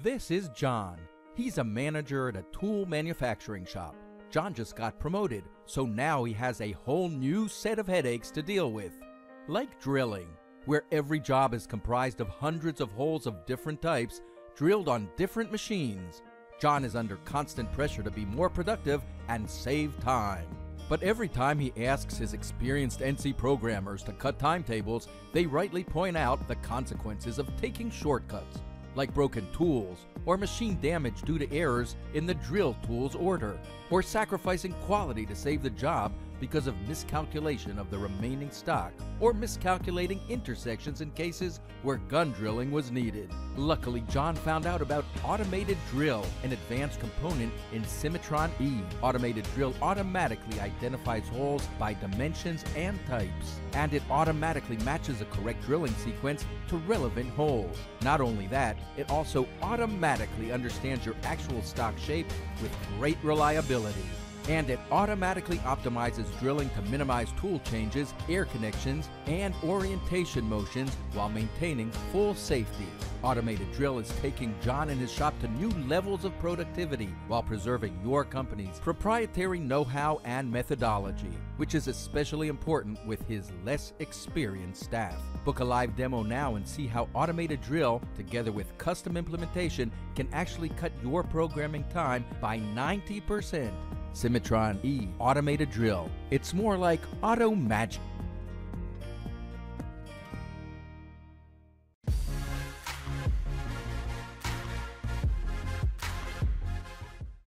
This is John. He's a manager at a tool manufacturing shop. John just got promoted, so now he has a whole new set of headaches to deal with. Like drilling, where every job is comprised of hundreds of holes of different types, drilled on different machines. John is under constant pressure to be more productive and save time. But every time he asks his experienced NC programmers to cut timetables, they rightly point out the consequences of taking shortcuts, like broken tools, or machine damage due to errors in the drill tool's order, or sacrificing quality to save the job because of miscalculation of the remaining stock, or miscalculating intersections in cases where gun drilling was needed. Luckily, John found out about Automated Drill, an advanced component in Cimatron E. Automated Drill automatically identifies holes by dimensions and types, and it automatically matches a correct drilling sequence to relevant holes. Not only that, it also automatically understands your actual stock shape with great reliability. And it automatically optimizes drilling to minimize tool changes, air connections, and orientation motions while maintaining full safety. Automated Drill is taking John and his shop to new levels of productivity while preserving your company's proprietary know-how and methodology, which is especially important with his less experienced staff. Book a live demo now and see how Automated Drill, together with custom implementation, can actually cut your programming time by 90%. Cimatron E Automated Drill. It's more like auto magic.